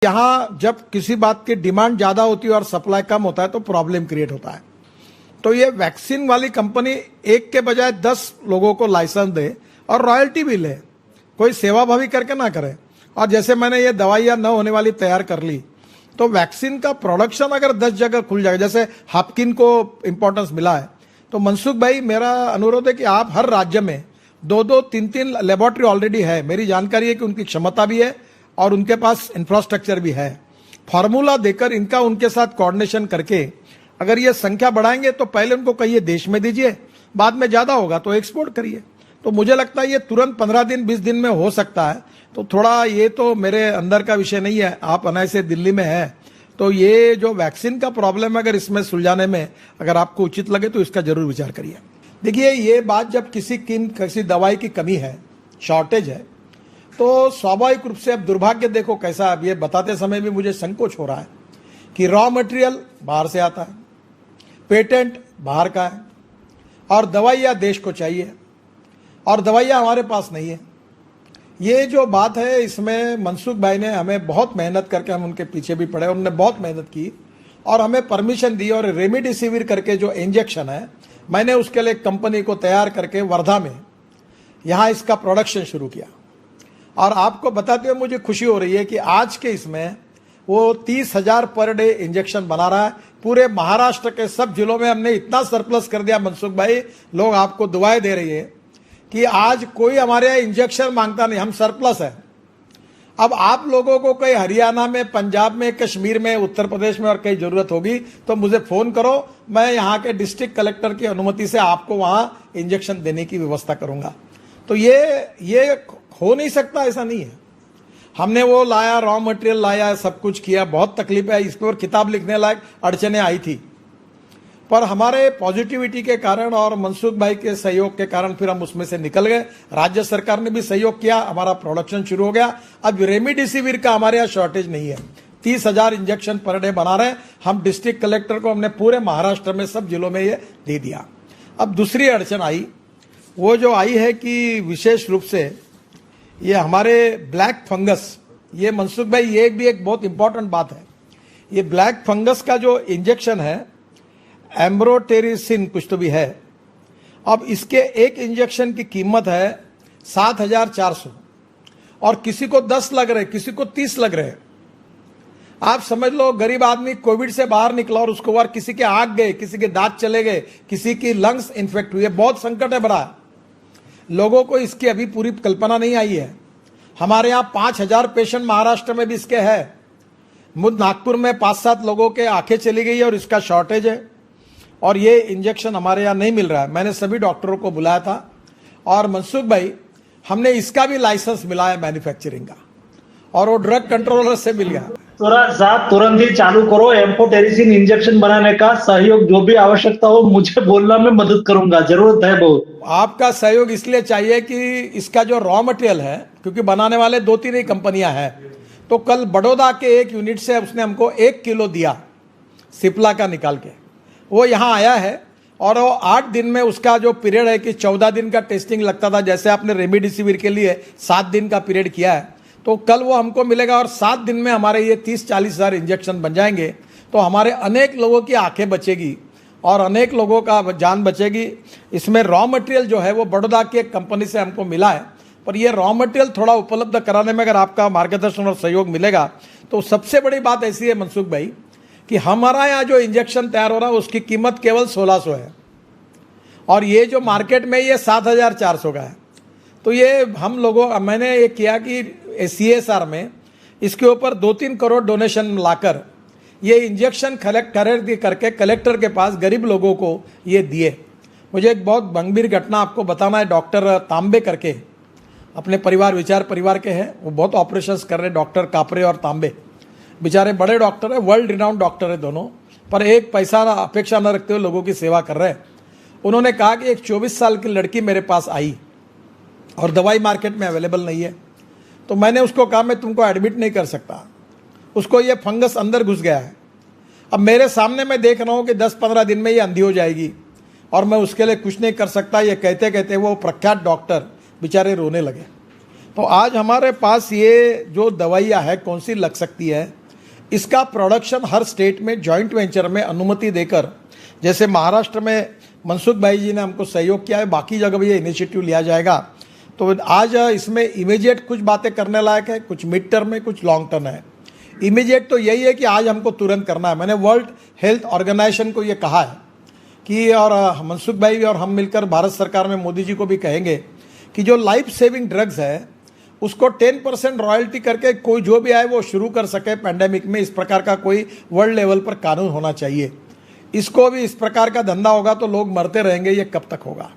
यहाँ जब किसी बात की डिमांड ज्यादा होती है और सप्लाई कम होता है तो प्रॉब्लम क्रिएट होता है। तो ये वैक्सीन वाली कंपनी एक के बजाय 10 लोगों को लाइसेंस दे और रॉयल्टी भी ले, कोई सेवाभावी करके ना करे। और जैसे मैंने ये दवाइयां न होने वाली तैयार कर ली, तो वैक्सीन का प्रोडक्शन अगर 10 जगह खुल जाएगा, जैसे हापकिन को इंपॉर्टेंस मिला है, तो मनसुख भाई मेरा अनुरोध है कि आप हर राज्य में 2-2, 3-3 लेबोरेटरी ऑलरेडी है। मेरी जानकारी है कि उनकी क्षमता भी है और उनके पास इंफ्रास्ट्रक्चर भी है। फॉर्मूला देकर इनका उनके साथ कोऑर्डिनेशन करके अगर ये संख्या बढ़ाएंगे तो पहले उनको कहिए देश में दीजिए, बाद में ज्यादा होगा तो एक्सपोर्ट करिए। तो मुझे लगता है ये तुरंत 15 दिन 20 दिन में हो सकता है। तो थोड़ा ये तो मेरे अंदर का विषय नहीं है, आप अनायसे दिल्ली में है, तो ये जो वैक्सीन का प्रॉब्लम है अगर इसमें सुलझाने में अगर आपको उचित लगे तो इसका जरूर विचार करिए। देखिए ये बात जब किसी दवाई की कमी है, शॉर्टेज है, तो स्वाभाविक रूप से अब दुर्भाग्य देखो कैसा, अब ये बताते समय भी मुझे संकोच हो रहा है कि रॉ मटेरियल बाहर से आता है, पेटेंट बाहर का है और दवाइयाँ देश को चाहिए और दवाइयाँ हमारे पास नहीं है। ये जो बात है इसमें मनसुख भाई ने हमें बहुत मेहनत करके, हम उनके पीछे भी पड़े, उन्होंने बहुत मेहनत की और हमें परमिशन दी। और रेमडेसिविर करके जो इंजेक्शन है, मैंने उसके लिए कंपनी को तैयार करके वर्धा में यहाँ इसका प्रोडक्शन शुरू किया। और आपको बताते हुए मुझे खुशी हो रही है कि आज के इसमें वो 30,000 पर डे इंजेक्शन बना रहा है। पूरे महाराष्ट्र के सब जिलों में हमने इतना सरप्लस कर दिया मनसुख भाई, लोग आपको दुआएं दे रही है कि आज कोई हमारे यहाँ इंजेक्शन मांगता नहीं, हम सरप्लस है। अब आप लोगों को कहीं हरियाणा में, पंजाब में, कश्मीर में, उत्तर प्रदेश में और कहीं जरूरत होगी तो मुझे फोन करो, मैं यहाँ के डिस्ट्रिक्ट कलेक्टर की अनुमति से आपको वहां इंजेक्शन देने की व्यवस्था करूंगा। तो ये हो नहीं सकता, ऐसा नहीं है। हमने वो लाया, रॉ मटेरियल लाया, सब कुछ किया, बहुत तकलीफ है, इस पर किताब लिखने लायक अड़चने आई थी, पर हमारे पॉजिटिविटी के कारण और मनसुख भाई के सहयोग के कारण फिर हम उसमें से निकल गए। राज्य सरकार ने भी सहयोग किया, हमारा प्रोडक्शन शुरू हो गया। अब रेमडेसिविर का हमारे यहाँ शॉर्टेज नहीं है, 30,000 इंजेक्शन पर डे बना रहे हैं हम। डिस्ट्रिक्ट कलेक्टर को हमने पूरे महाराष्ट्र में सब जिलों में ये दे दिया। अब दूसरी अड़चन आई, वो जो आई है कि विशेष रूप से ये हमारे ब्लैक फंगस, ये मनसुख भाई ये भी एक बहुत इंपॉर्टेंट बात है। ये ब्लैक फंगस का जो इंजेक्शन है, एम्ब्रोटेरिसिन कुछ तो भी है, अब इसके एक इंजेक्शन की कीमत है 7,400 और किसी को 10 लग रहे, किसी को 30 लग रहे। आप समझ लो गरीब आदमी कोविड से बाहर निकला और उसको बार किसी के आंख गए, किसी के दांत चले गए, किसी की लंग्स इन्फेक्ट हुए, बहुत संकट है बड़ा। लोगों को इसकी अभी पूरी कल्पना नहीं आई है। हमारे यहाँ 5,000 पेशेंट महाराष्ट्र में भी इसके है। नागपुर में 5-7 लोगों के आंखें चली गई और इसका शॉर्टेज है और ये इंजेक्शन हमारे यहाँ नहीं मिल रहा है। मैंने सभी डॉक्टरों को बुलाया था और मनसुख भाई हमने इसका भी लाइसेंस मिला है मैन्युफैक्चरिंग का और वो ड्रग कंट्रोलर से मिल गया। तुरंत ही चालू करो एम्फोटेरिसिन इंजेक्शन बनाने का। सहयोग जो भी आवश्यकता हो मुझे बोलना, मैं मदद करूंगा, जरूरत है बहुत। आपका सहयोग इसलिए चाहिए कि इसका जो रॉ मटेरियल है, क्योंकि बनाने वाले 2-3 ही कंपनियां हैं, तो कल बड़ौदा के एक यूनिट से उसने हमको 1 किलो दिया सिप्ला का निकाल के, वो यहाँ आया है और वो 8 दिन में उसका जो पीरियड है कि 14 दिन का टेस्टिंग लगता था, जैसे आपने रेमडेसिविर के लिए 7 दिन का पीरियड किया है, तो कल वो हमको मिलेगा और 7 दिन में हमारे ये 30-40 हज़ार इंजेक्शन बन जाएंगे। तो हमारे अनेक लोगों की आंखें बचेगी और अनेक लोगों का जान बचेगी। इसमें रॉ मटेरियल जो है वो बड़ौदा की एक कंपनी से हमको मिला है, पर ये रॉ मटेरियल थोड़ा उपलब्ध कराने में अगर आपका मार्गदर्शन और सहयोग मिलेगा तो सबसे बड़ी बात ऐसी है मनसुख भाई कि हमारा यहाँ जो इंजेक्शन तैयार हो रहा है उसकी कीमत केवल 1,600 है और ये जो मार्केट में ये 7,400 का है। तो ये हम लोगों, मैंने ये किया कि CSR में इसके ऊपर 2-3 करोड़ डोनेशन लाकर ये इंजेक्शन खरीद करके कलेक्टर के पास गरीब लोगों को ये दिए। मुझे एक बहुत गंभीर घटना आपको बताना है। डॉक्टर तांबे करके अपने विचार परिवार के हैं, वो बहुत ऑपरेशंस कर रहे हैं, डॉक्टर कापरे और तांबे, बेचारे बड़े डॉक्टर है, वर्ल्ड रिनाउंड डॉक्टर है दोनों, पर एक पैसा अपेक्षा न रखते हुए लोगों की सेवा कर रहे हैं। उन्होंने कहा कि एक 24 साल की लड़की मेरे पास आई और दवाई मार्केट में अवेलेबल नहीं है, तो मैंने उसको कहा मैं तुमको एडमिट नहीं कर सकता, उसको ये फंगस अंदर घुस गया है। अब मेरे सामने मैं देख रहा हूँ कि 10-15 दिन में ये अंधी हो जाएगी और मैं उसके लिए कुछ नहीं कर सकता। ये कहते कहते वो प्रख्यात डॉक्टर बेचारे रोने लगे। तो आज हमारे पास ये जो दवाइयाँ है कौन सी लग सकती है, इसका प्रोडक्शन हर स्टेट में जॉइंट वेंचर में अनुमति देकर, जैसे महाराष्ट्र में मनसुख भाई जी ने हमको सहयोग किया है, बाकी जगह भी ये इनिशिएटिव लिया जाएगा। तो आज इसमें इमीडिएट कुछ बातें करने लायक है, कुछ मिड टर्म में, कुछ लॉन्ग टर्म है। इमीडिएट तो यही है कि आज हमको तुरंत करना है। मैंने वर्ल्ड हेल्थ ऑर्गेनाइजेशन को ये कहा है कि, और मनसुख भाई भी और हम मिलकर भारत सरकार में मोदी जी को भी कहेंगे कि जो लाइफ सेविंग ड्रग्स है उसको 10% रॉयल्टी करके कोई जो भी आए वो शुरू कर सके पैंडेमिक में। इस प्रकार का कोई वर्ल्ड लेवल पर कानून होना चाहिए। इसको भी इस प्रकार का धंधा होगा तो लोग मरते रहेंगे, ये कब तक होगा।